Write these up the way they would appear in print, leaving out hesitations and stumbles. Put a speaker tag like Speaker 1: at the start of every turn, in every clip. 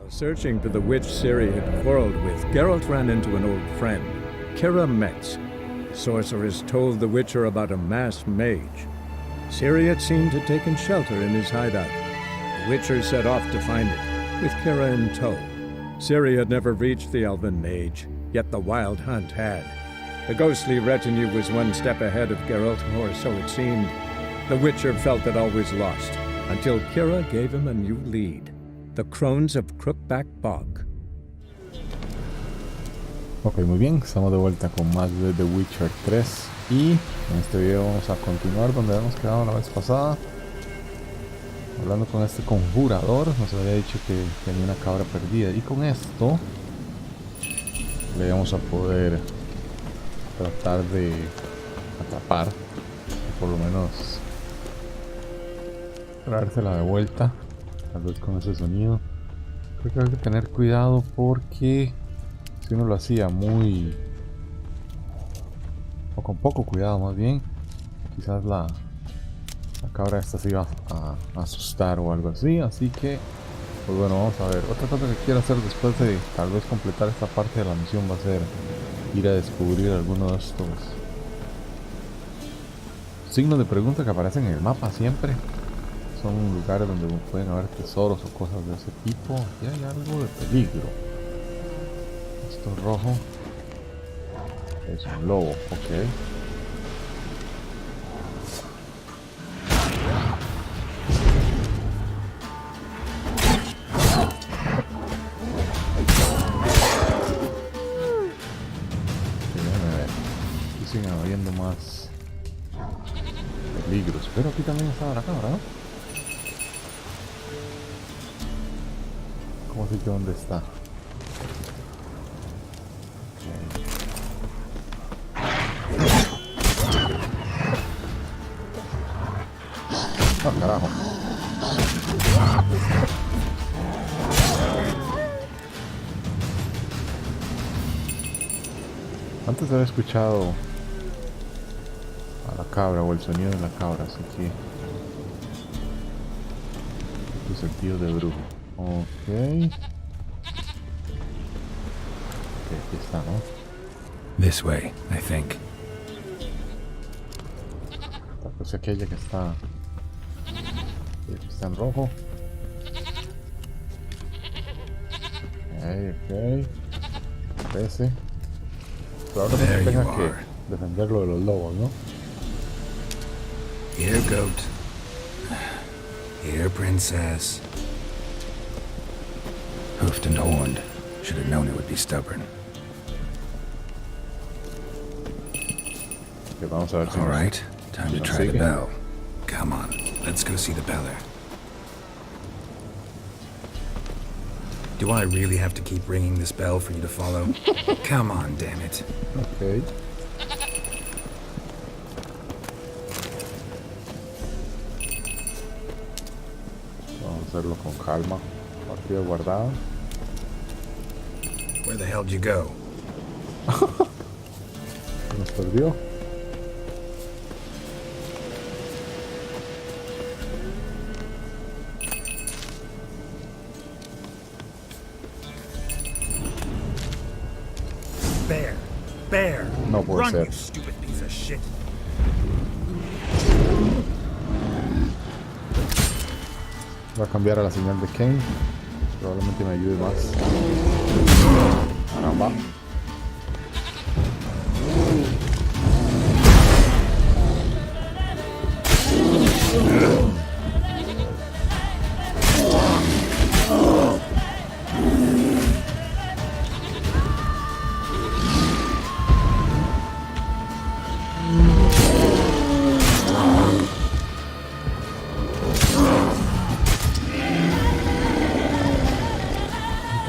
Speaker 1: Searching for the witch Ciri had quarreled with, Geralt ran into an old friend, Kira Metz. Sorcerers told the Witcher about a masked mage. Ciri had seemed to have taken shelter in his hideout. The Witcher set off to find it, with Kira in tow. Ciri had never reached the elven mage, yet the wild hunt had. The ghostly retinue was one step ahead of Geralt, or so it seemed. The Witcher felt it always lost, until Kira gave him a new lead. The Crones of Crookback Bog.
Speaker 2: Ok, muy bien, estamos de vuelta con más de The Witcher 3 y en este video vamos a continuar donde habíamos quedado la vez pasada, hablando con este conjurador. Nos había dicho que tenía una cabra perdida y con esto le vamos a poder tratar de atrapar, o por lo menos traérsela de vuelta. Tal vez con ese sonido. Creo que hay que tener cuidado porque si uno lo hacía muy, o con poco cuidado más bien, quizás la cabra esta se iba a asustar o algo así. Así que pues bueno, vamos a ver. Otra cosa que quiero hacer después de tal vez completar esta parte de la misión va a ser ir a descubrir alguno de estos signos de pregunta que aparecen en el mapa siempre. Son lugares donde pueden haber tesoros o cosas de ese tipo. Aquí hay algo de peligro. Esto es rojo. Es un lobo, ok. Déjame ver. Aquí siguen habiendo más peligros. Pero aquí también estaba la cámara, ¿no? ¿Cómo sé que dónde está? Ah, carajo. Antes había escuchado a la cabra o el sonido de la cabra, así que tu sentido de brujo. Ok. Aquí está, ¿no?
Speaker 3: This way, I think.
Speaker 2: Tal vez aquella que está en rojo. Ok. Ese. Pero ahora no tenga que defenderlo de los lobos, ¿no?
Speaker 3: Here, goat. Here, princess. Hoofed and horned. Should have known it would be stubborn.
Speaker 2: Okay, vamos a ver si
Speaker 3: all right, time to try the bell. Come on, let's go see the beller. Do I really have to keep ringing this bell for you to follow? Come on, damn it.
Speaker 2: Okay. Vamos a hacerlo con calma. Partida guardada.
Speaker 3: Where the hell did you go?
Speaker 2: Nos perdió.
Speaker 3: Bear!
Speaker 2: No puede
Speaker 3: Run,
Speaker 2: ser.
Speaker 3: you stupid piece of shit!
Speaker 2: Voy a cambiar a la señal de Kane. Probablemente me ayude más. Caramba.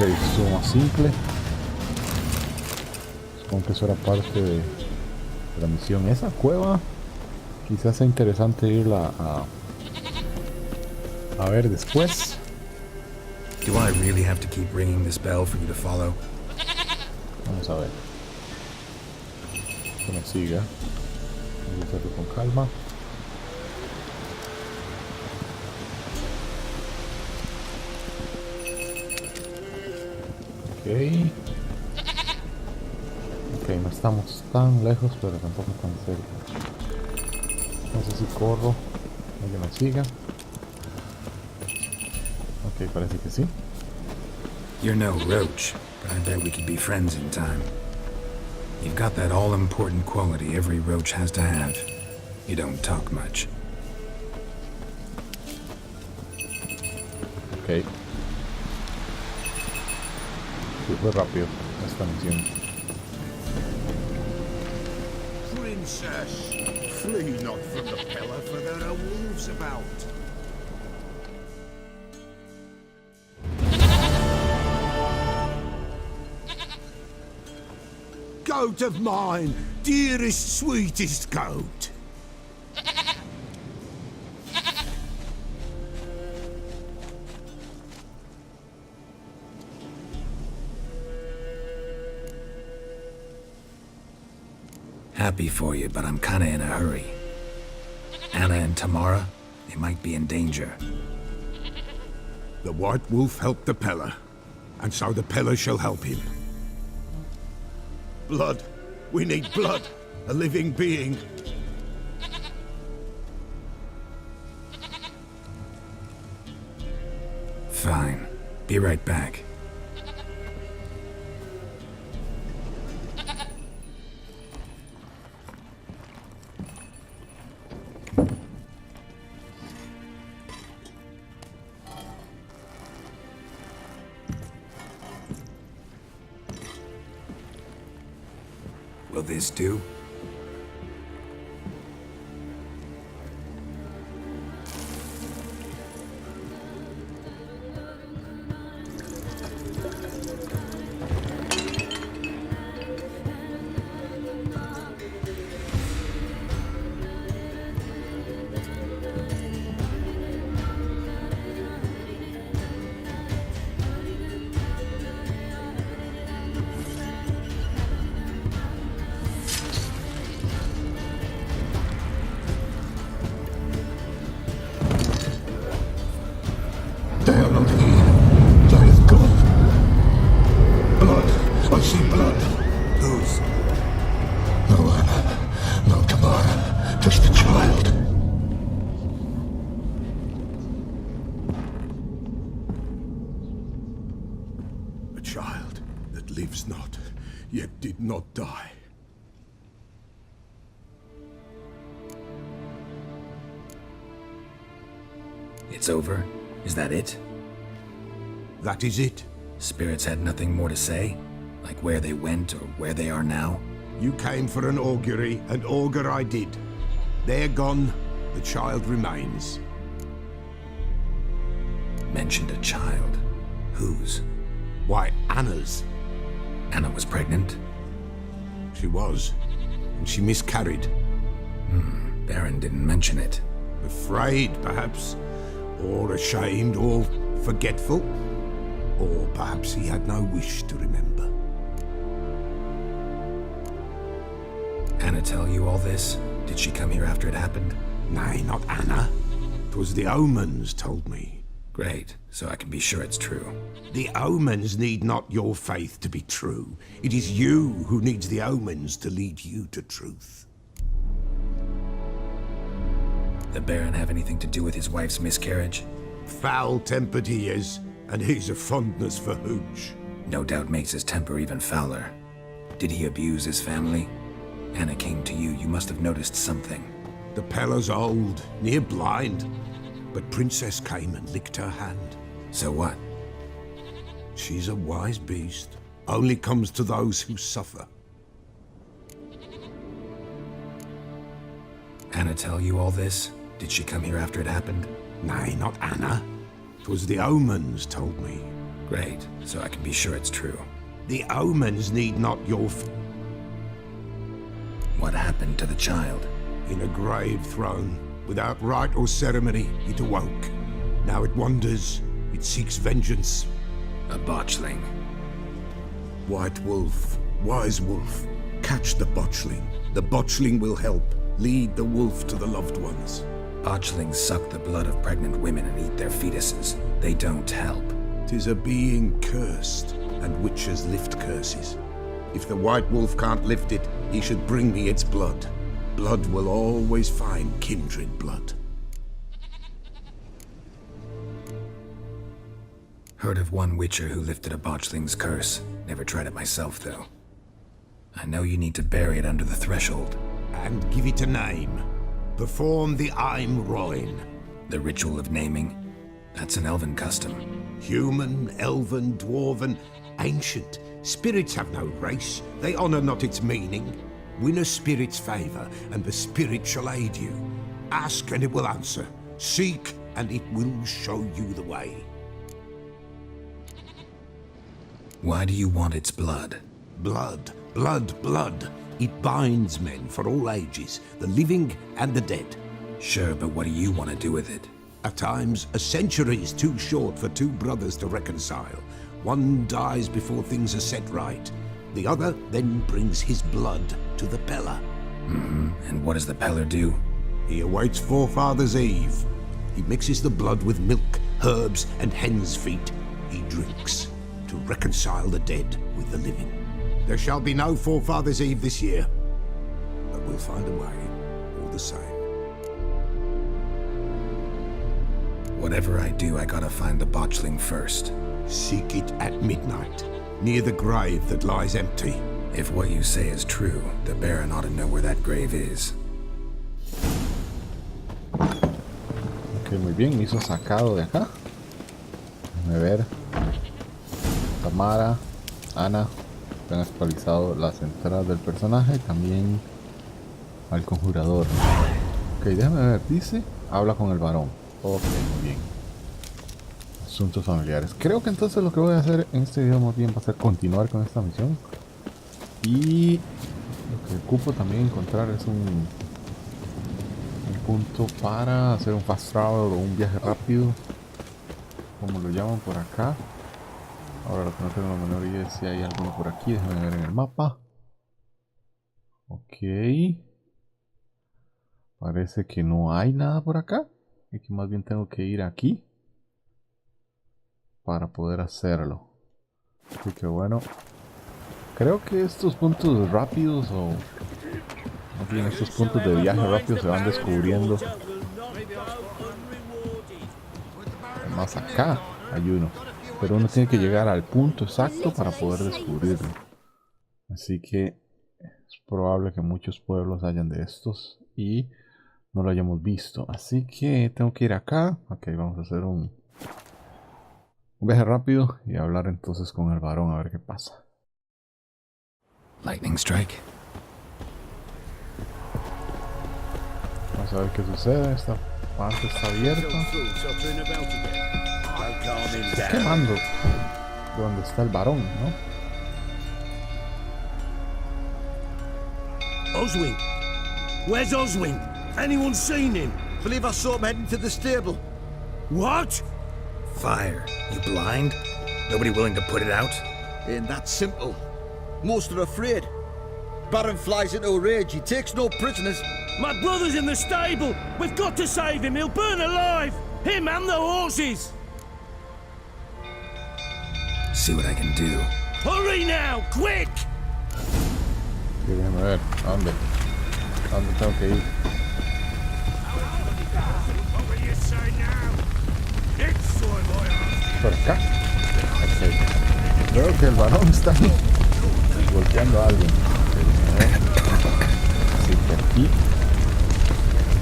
Speaker 2: Ok, estuvo más simple. Supongo que eso era parte de la misión. Esa cueva quizás sea interesante irla a ver después.
Speaker 3: Do I really have to keep ringing this bell for you to follow?
Speaker 2: Vamos a ver. Que me siga. Vamos a hacerlo con calma. Ok. Ok, no estamos tan lejos, pero tampoco tan cerca. No sé si corro o que me siga. Ok, parece que sí.
Speaker 3: You're no roach, but I bet we could be friends in time. You've got that all-important quality every roach has to have. You don't talk much.
Speaker 2: Ok. Sí, fue rápido esta misión.
Speaker 4: Princess, flee not from the pillar, for there are wolves about. Goat of mine, dearest, sweetest goat.
Speaker 3: Happy for you, but I'm kinda in a hurry. Anna and Tamara, they might be in danger.
Speaker 4: The White Wolf helped the Peller, and so the Peller shall help him. Blood. We need blood. A living being.
Speaker 3: Fine. Be right back. Will this do?
Speaker 4: They are not here. They is gone. Blood. I see blood. Whose? No Anna. No Tamara. Just the child. A child that lives not, yet did not die.
Speaker 3: It's over? Is that it?
Speaker 4: That is it.
Speaker 3: Spirits had nothing more to say? Like where they went or where they are now?
Speaker 4: You came for an augury, and augur I did. They're gone. The child remains.
Speaker 3: Mentioned a child. Whose?
Speaker 4: Why, Anna's.
Speaker 3: Anna was pregnant?
Speaker 4: She was. And she miscarried.
Speaker 3: Baron didn't mention it.
Speaker 4: Afraid, perhaps. Or ashamed, or forgetful. Or perhaps he had no wish to remember.
Speaker 3: Anna tell you all this? Did she come here after it happened?
Speaker 4: Nay, not Anna. 'Twas the omens told me.
Speaker 3: Great, so I can be sure it's true.
Speaker 4: The omens need not your faith to be true. It is you who needs the omens to lead you to truth.
Speaker 3: The Baron have anything to do with his wife's miscarriage?
Speaker 4: Foul-tempered he is, and he's a fondness for hooch.
Speaker 3: No doubt makes his temper even fouler. Did he abuse his family? Anna came to you, you must have noticed something.
Speaker 4: The Peller's old, near blind, but Princess came and licked her hand.
Speaker 3: So what?
Speaker 4: She's a wise beast, only comes to those who suffer.
Speaker 3: Anna tell you all this? Did she come here after it happened?
Speaker 4: Nay, not Anna. 'Twas the omens told me.
Speaker 3: Great, so I can be sure it's true.
Speaker 4: The omens need not your
Speaker 3: What happened to the child?
Speaker 4: In a grave thrown, without rite or ceremony, it awoke. Now it wanders, it seeks vengeance.
Speaker 3: A botchling.
Speaker 4: White wolf, wise wolf, catch the botchling. The botchling will help, lead the wolf to the loved ones.
Speaker 3: Botchlings suck the blood of pregnant women and eat their fetuses. They don't help.
Speaker 4: 'Tis a being cursed.
Speaker 5: and witchers lift curses. If the White Wolf can't lift it, he should bring me its blood. Blood will always find kindred blood.
Speaker 3: Heard of one witcher who lifted a botchling's curse. Never tried it myself, though. I know you need to bury it under the threshold.
Speaker 5: And give it a name. Perform the Aim Roin.
Speaker 3: The ritual of naming? That's an elven custom.
Speaker 5: Human, elven, dwarven, ancient. Spirits have no race. They honour not its meaning. Win a spirit's favour, and the spirit shall aid you. Ask, and it will answer. Seek, and it will show you the way.
Speaker 3: Why do you want its blood?
Speaker 5: Blood, blood, blood. It binds men for all ages, the living and the dead.
Speaker 3: Sure, but what do you want to do with it?
Speaker 5: At times, a century is too short for two brothers to reconcile. One dies before things are set right. The other then brings his blood to the Peller.
Speaker 3: And what does the Peller do?
Speaker 5: He awaits Forefather's Eve. He mixes the blood with milk, herbs, and hen's feet. He drinks to reconcile the dead with the living. There shall be no Forefather's Eve this year, but we'll find a way all the same.
Speaker 3: Whatever I do, I gotta find the botchling first.
Speaker 5: Seek it at midnight, near the grave that lies empty.
Speaker 3: If what you say is true, the Baron ought to know where that grave is.
Speaker 2: Ok, muy bien, me hizo sacado de acá. Déjame ver. Tamara, Ana, han actualizado las entradas del personaje, también al conjurador. Ok, déjame ver, dice, habla con el varón. Ok, muy bien. Asuntos familiares. Creo que entonces lo que voy a hacer en este video más bien va a ser continuar con esta misión. Y lo que ocupo también encontrar es un punto para hacer un fast travel o un viaje rápido, como lo llaman por acá. Ahora lo que no tengo la menor idea es si hay alguno por aquí. Déjenme ver en el mapa. Ok. Parece que no hay nada por acá. Y que más bien tengo que ir aquí para poder hacerlo. Así que bueno. Creo que estos puntos rápidos o más bien estos puntos de viaje rápido se van descubriendo. Además acá hay uno. Pero uno tiene que llegar al punto exacto para poder descubrirlo. Así que es probable que muchos pueblos hayan de estos y no lo hayamos visto. Así que tengo que ir acá. Ok, vamos a hacer un viaje rápido y hablar entonces con el varón a ver qué pasa.
Speaker 3: Lightning strike.
Speaker 2: Vamos a ver qué sucede. Esta parte está abierta. Está quemando donde está el varón, ¿no?
Speaker 6: Oswin! Where's Oswin? Anyone seen him? Believe I saw him heading to the stable. What?
Speaker 3: Fire. You blind? Nobody willing to put it out?
Speaker 6: Ain't that simple. Most are afraid. Baron flies into a rage. He takes no prisoners. My brother's in the stable. We've got to save him. He'll burn alive. Him and the horses.
Speaker 3: See what I can do.
Speaker 6: Hurry now, quick!
Speaker 2: Déjame ver, ¿a dónde? ¿A dónde tengo que ir? ¿Por acá? Ok. Creo que el varón está ahí golpeando a alguien. Así que aquí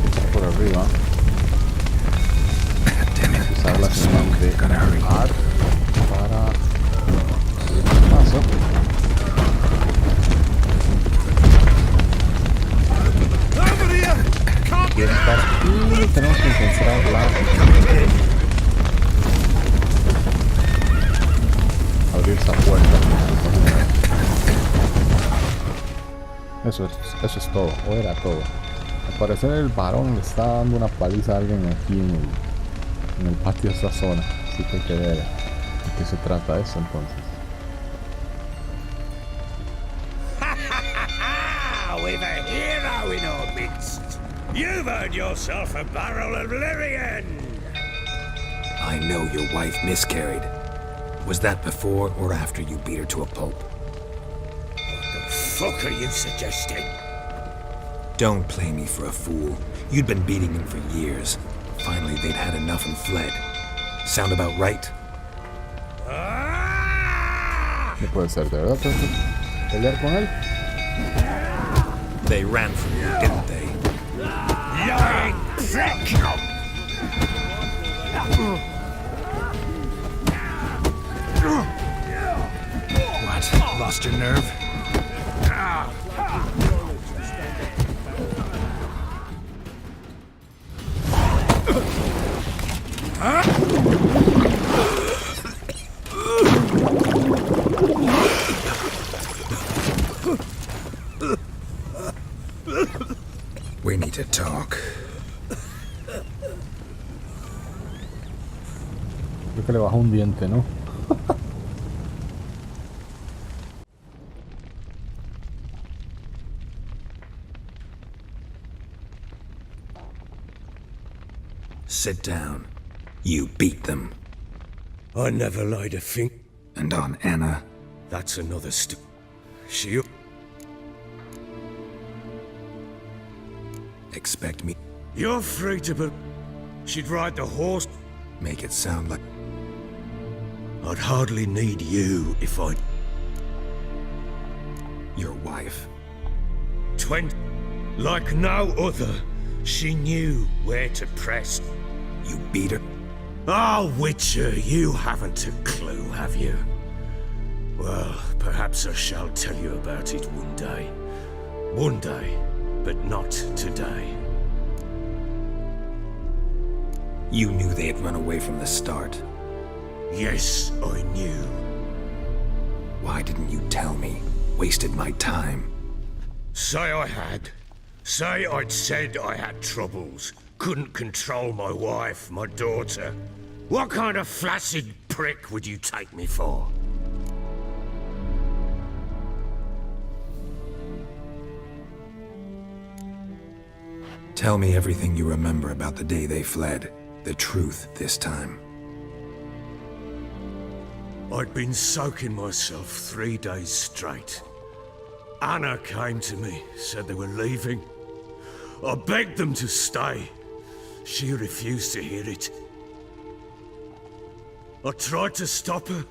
Speaker 2: está por arriba. Usar la señal de ART para abrir el paso. Y tenemos que encontrar la... abrir esa puerta. Eso es todo, o era todo. Al parecer el varón le está dando una paliza a alguien aquí en el patio de esta zona. Así que hay que ver de qué se trata eso entonces.
Speaker 6: We've a hero in our midst. You've earned yourself a barrel of Lyrian.
Speaker 3: I know your wife miscarried. Was that before or after you beat her to a pulp?
Speaker 6: What the fuck are you suggesting?
Speaker 3: Don't play me for a fool. You'd been beating him for years. Finally, they'd had enough and fled. Sound about right?
Speaker 2: No puede ser, ¿de verdad? ¿Tengo que pelear con él?
Speaker 3: They ran from you, didn't they?
Speaker 6: Lying prick!
Speaker 3: What? Lost your nerve? We need to talk.
Speaker 2: Creo que le bajó un diente, ¿no?
Speaker 3: Sit down. You beat them.
Speaker 6: I never laid a finger.
Speaker 3: And on Anna?
Speaker 6: That's another She...
Speaker 3: Expect me...
Speaker 6: You're free to but she'd ride the horse.
Speaker 3: Make it sound like...
Speaker 6: I'd hardly need you if I...
Speaker 3: Your wife.
Speaker 6: 20. Like no other, she knew where to press.
Speaker 3: You beat her?
Speaker 6: Oh, Witcher, you haven't a clue, have you? Well, perhaps I shall tell you about it one day. One day, but not today.
Speaker 3: You knew they had run away from the start.
Speaker 6: Yes, I knew.
Speaker 3: Why didn't you tell me? Wasted my time.
Speaker 6: Say I had. Say I'd said I had troubles. Couldn't control my wife, my daughter. What kind of flaccid prick would you take me for?
Speaker 3: Tell me everything you remember about the day they fled. The truth this time.
Speaker 6: I'd been soaking myself 3 days straight. Anna came to me, said they were leaving. I begged them to stay. She refused to hear it. I tried to stop her.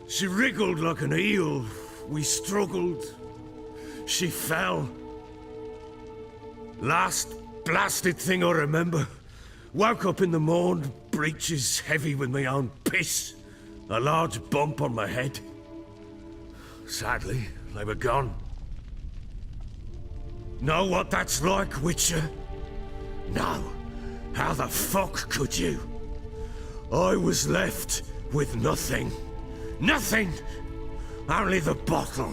Speaker 6: She wriggled like an eel. We struggled. She fell. Last blasted thing I remember. Woke up in the morn, breeches heavy with my own piss. A large bump on my head. Sadly, they were gone. Know what that's like, Witcher? No. How the fuck could you? I was left with nothing. Nothing! Only the bottle.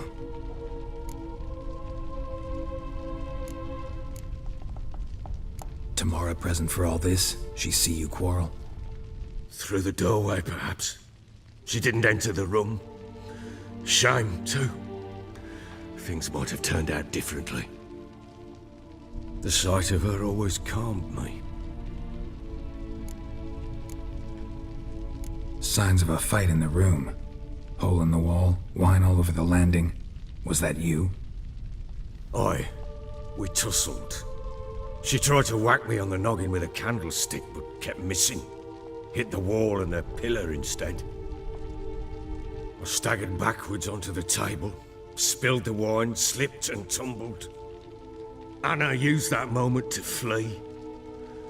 Speaker 3: Tamara present for all this? She see you quarrel?
Speaker 6: Through the doorway, perhaps. She didn't enter the room. Shame, too. Things might have turned out differently. The sight of her always calmed me.
Speaker 3: Signs of a fight in the room. Hole in the wall, wine all over the landing. Was that you?
Speaker 6: Aye. We tussled. She tried to whack me on the noggin with a candlestick, but kept missing. Hit the wall and a pillar instead. I staggered backwards onto the table, spilled the wine, slipped and tumbled. Anna used that moment to flee.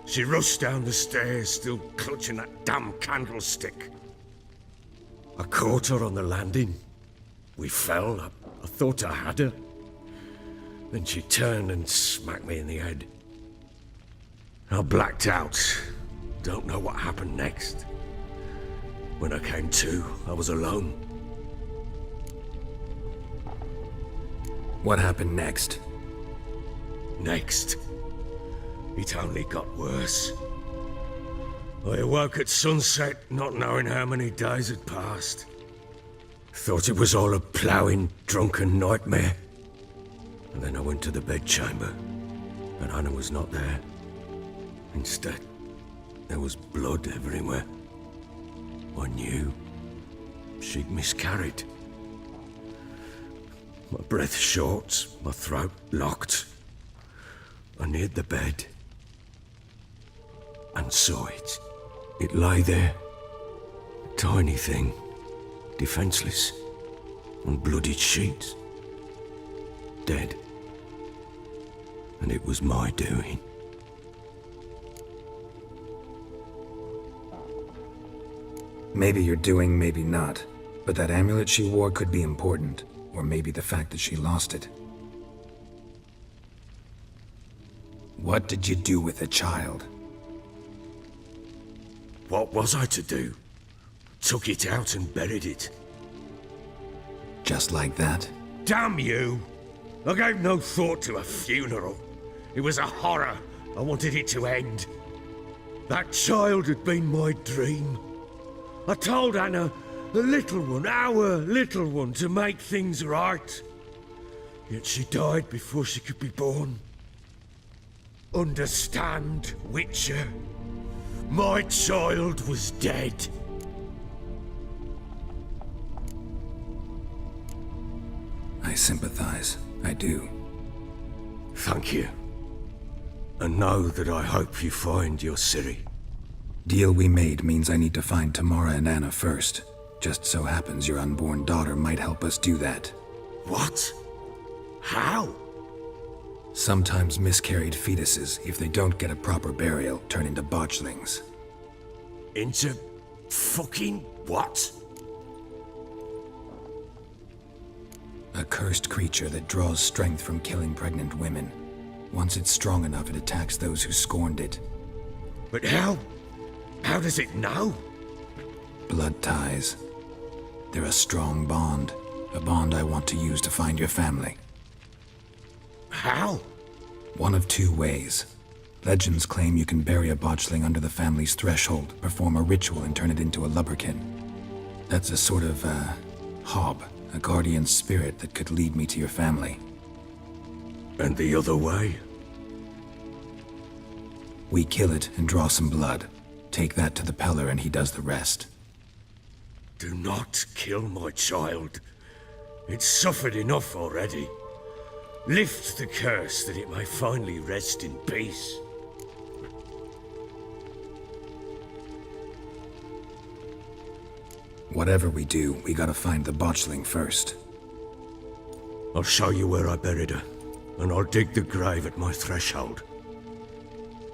Speaker 6: She rushed down the stairs, still clutching that damn candlestick. I caught her on the landing. We fell. I thought I had her. Then she turned and smacked me in the head. I blacked out. Don't know what happened next. When I came to, I was alone.
Speaker 3: What happened next?
Speaker 6: Next, it only got worse. I awoke at sunset, not knowing how many days had passed. Thought it was all a ploughing, drunken nightmare. And then I went to the bedchamber, and Anna was not there. Instead, there was blood everywhere. I knew.
Speaker 7: she'd miscarried. My breath short, my throat locked. I neared the bed and saw it. It lay there, a tiny thing, defenseless, on bloodied sheets, dead. And it was my doing.
Speaker 3: Maybe you're doing, maybe not. But that amulet she wore could be important. Or maybe the fact that she lost it. What did you do with the child?
Speaker 7: What was I to do? Took it out and buried it.
Speaker 3: Just like that?
Speaker 7: Damn you! I gave no thought to a funeral. It was a horror. I wanted it to end. That child had been my dream. I told Anna, the little one, our little one, to make things right. Yet she died before she could be born. Understand, Witcher? My child was dead.
Speaker 3: I sympathize. I do.
Speaker 7: Thank you. And know that I hope you find your Ciri.
Speaker 3: Deal we made means I need to find Tamara and Anna first. Just so happens your unborn daughter might help us do that.
Speaker 7: What? How?
Speaker 3: Sometimes miscarried fetuses, if they don't get a proper burial, turn into botchlings.
Speaker 7: Into fucking what?
Speaker 3: A cursed creature that draws strength from killing pregnant women. Once it's strong enough, it attacks those who scorned it.
Speaker 7: But how? How does it know?
Speaker 3: Blood ties. They're a strong bond. A bond I want to use to find your family.
Speaker 7: How?
Speaker 3: One of two ways. Legends claim you can bury a botchling under the family's threshold, perform a ritual, and turn it into a lubberkin. That's a sort of, hob, a guardian spirit that could lead me to your family.
Speaker 7: And the other way?
Speaker 3: We kill it and draw some blood. Take that to the Peller and he does the rest.
Speaker 7: Do not kill my child. It's suffered enough already. Lift the curse that it may finally rest in peace.
Speaker 3: Whatever we do, we gotta find the botchling first.
Speaker 7: I'll show you where I buried her, and I'll dig the grave at my threshold.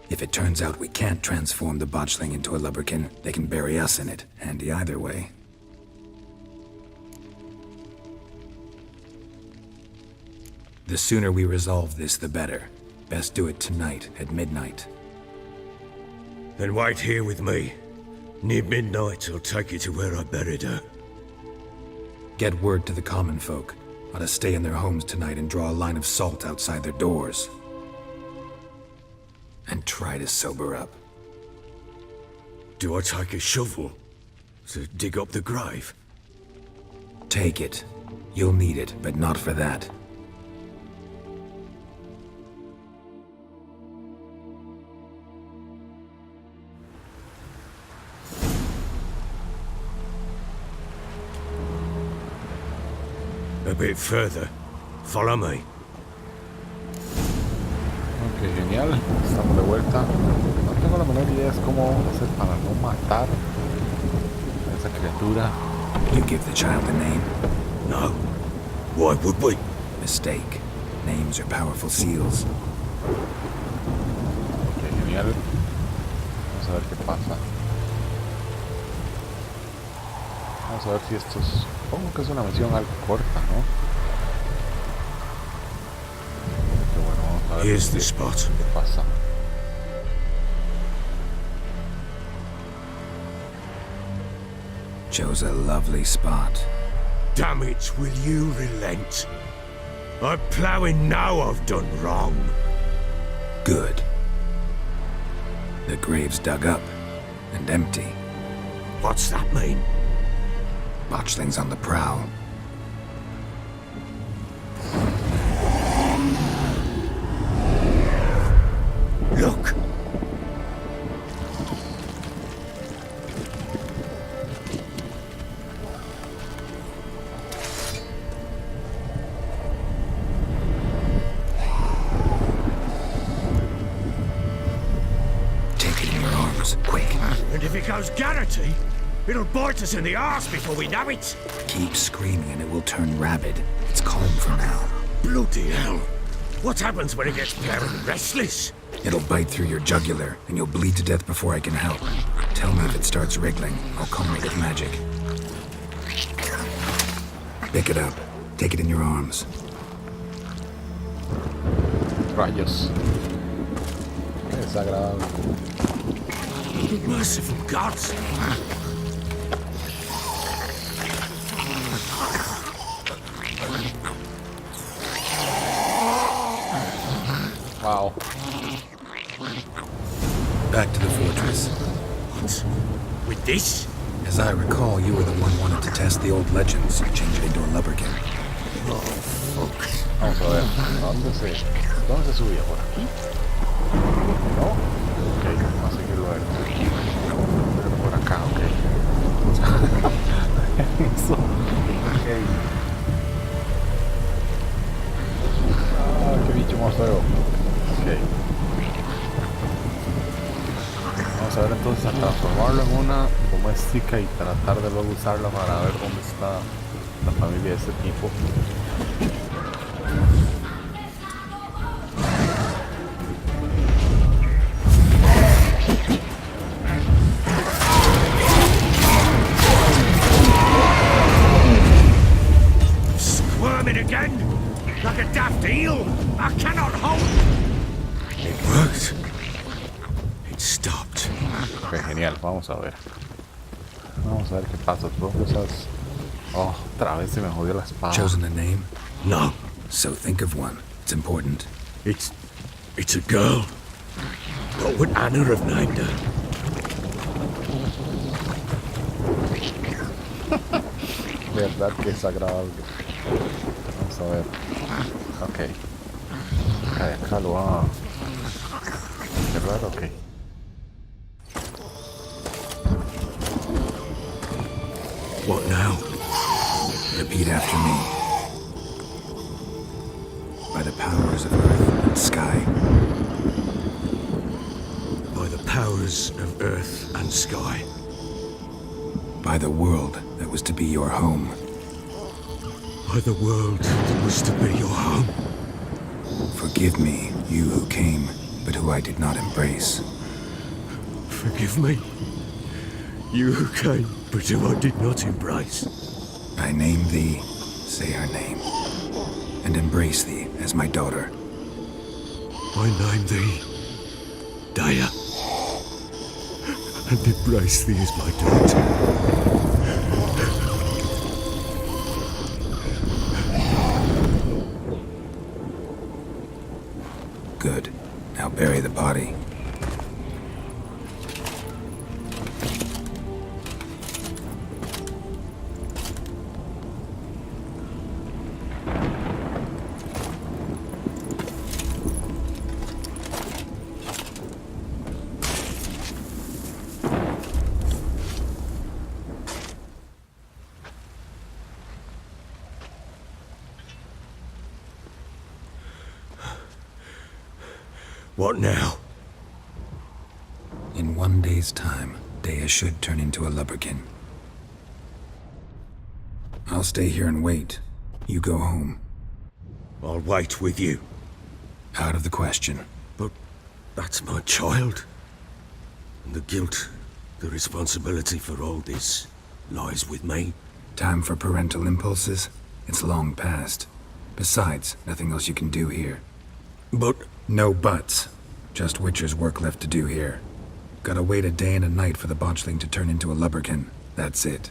Speaker 3: If it turns out we can't transform the botchling into a lubberkin, they can bury us in it. Handy either way. The sooner we resolve this, the better. Best do it tonight, at midnight.
Speaker 7: Then wait here with me. Near midnight, I'll take you to where I buried her.
Speaker 3: Get word to the common folk. Ought to stay in their homes tonight and draw a line of salt outside their doors. And try to sober up.
Speaker 7: Do I take a shovel to dig up the grave?
Speaker 3: Take it. You'll need it, but not for that.
Speaker 7: A bit further. Follow me.
Speaker 2: Ok, genial. Estamos de vuelta. No tengo la menor idea de cómo vamos a hacer para no matar a esa criatura.
Speaker 3: You give the child a name?
Speaker 7: No. Why would we?
Speaker 3: Mistake. Names are powerful seals.
Speaker 2: Ok, genial. Vamos a ver qué pasa. Vamos a ver si esto es... Supongo que es una misión algo corta, ¿no? Pero bueno, vamos a ver
Speaker 7: Here's the spot.
Speaker 2: qué pasa.
Speaker 3: Chose a lovely spot.
Speaker 7: Damn it, will you relent? I'm ploughing now I've done wrong.
Speaker 3: Good. The grave's dug up and empty.
Speaker 7: What's that mean?
Speaker 3: Botchling's on the prowl.
Speaker 7: Look! goes Garrity, it'll bite us in the arse before we know it.
Speaker 3: Keep screaming and it will turn rabid. It's calm for now.
Speaker 7: Bloody hell. What happens when it gets very restless?
Speaker 3: It'll bite through your jugular, and you'll bleed to death before I can help. Tell me if it starts wriggling. I'll calm it with magic. Pick it up. Take it in your arms.
Speaker 2: Rayos. Qué desagradable.
Speaker 7: Merciful gods.
Speaker 2: Wow.
Speaker 3: Back to the fortress.
Speaker 7: What? With this?
Speaker 3: As I recall, you were the one wanted to test the old legends, change it into a lubberkin.
Speaker 7: Oh, fuck.
Speaker 2: Vamos a ver. ¿Dónde se subía? ¿Por aquí? ¿No? Ok, vamos a seguir luego. Pero por acá, ok. Eso. Ok. Ah, qué bicho más feo. Ok. Vamos a ver entonces a transformarlo en una doméstica y tratar de luego usarla para ver dónde está la familia de este tipo.
Speaker 7: Squirming again? Like a daft eel? I cannot hold. It worked. It stopped.
Speaker 2: Ok, genial, vamos a ver. Vamos a ver qué pasa. Tú usas... Oh, otra vez se me jodió la espada.
Speaker 3: Chosen a name?
Speaker 7: No.
Speaker 3: So think of one. It's important.
Speaker 7: It's a girl. What would Anna have named her?
Speaker 2: Verdad que es agradable. Vamos a ver. Ok. Acá lo va a cerrar, ok.
Speaker 7: What now?
Speaker 3: Repeat after me. By the powers of earth and sky.
Speaker 7: By the powers of earth and sky.
Speaker 3: By the world that was to be your home.
Speaker 7: By the world that was to be your home.
Speaker 3: Forgive me, you who came, but who I did not embrace.
Speaker 7: Forgive me. You who came, but who I did not embrace.
Speaker 3: I name thee, say her name, and embrace thee as my daughter.
Speaker 7: I name thee Daya, and embrace thee as my daughter.
Speaker 3: Good. Now bury the body.
Speaker 7: What now?
Speaker 3: In 1 day's time, Daya should turn into a lubberkin. I'll stay here and wait. You go home.
Speaker 7: I'll wait with you.
Speaker 3: Out of the question.
Speaker 7: But that's my child. And the guilt, the responsibility for all this lies with me.
Speaker 3: Time for parental impulses? It's long past. Besides, nothing else you can do here.
Speaker 7: But
Speaker 3: No buts. Just Witcher's work left to do here. Gotta wait a day and a night for the botchling to turn into a lubberkin. That's it.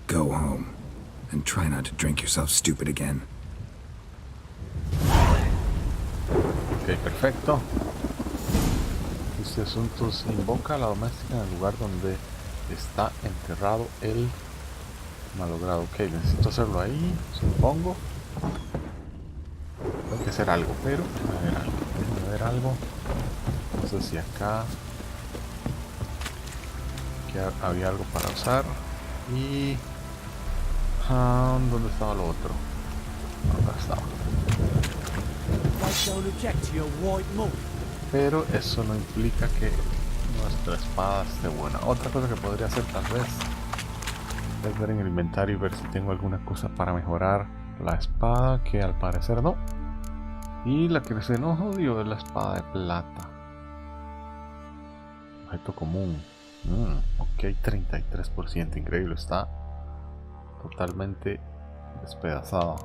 Speaker 3: Go home. And try not to drink yourself stupid again.
Speaker 2: Ok, perfecto. Este asunto se invoca a la doméstica en el lugar donde está enterrado el malogrado. Ok, necesito hacerlo ahí, supongo. Tengo que hacer algo, pero déjame ver algo. No sé si acá aquí había algo para usar. Y ¿dónde estaba lo otro? Acá estaba. Pero eso no implica que nuestra espada esté buena. Otra cosa que podría hacer tal vez es ver en el inventario y ver si tengo alguna cosa para mejorar la espada, que al parecer no. Y la que se nos jodió es la espada de plata. Objeto común. Ok, 33%. Increíble, está totalmente despedazada.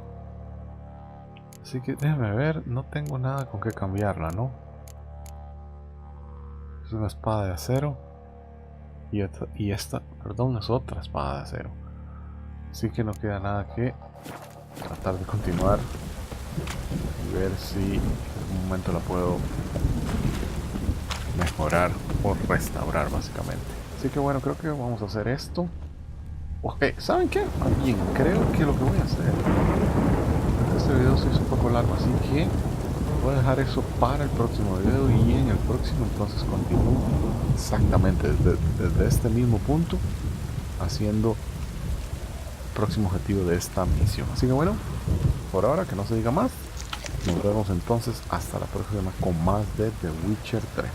Speaker 2: Así que déjame ver, no tengo nada con que cambiarla, ¿no? Es una espada de acero. Y esta, perdón, es otra espada de acero. Así que no queda nada que tratar de continuar y ver si en algún momento la puedo mejorar o restaurar, básicamente. Así que bueno, creo que vamos a hacer esto. Ok, ¿saben qué? Bien, creo que lo que voy a hacer, este video se hizo un poco largo, así que voy a dejar eso para el próximo video, y en el próximo entonces continúo exactamente desde este mismo punto haciendo el próximo objetivo de esta misión. Así que bueno, por ahora que no se diga más, nos vemos entonces hasta la próxima con más de The Witcher 3.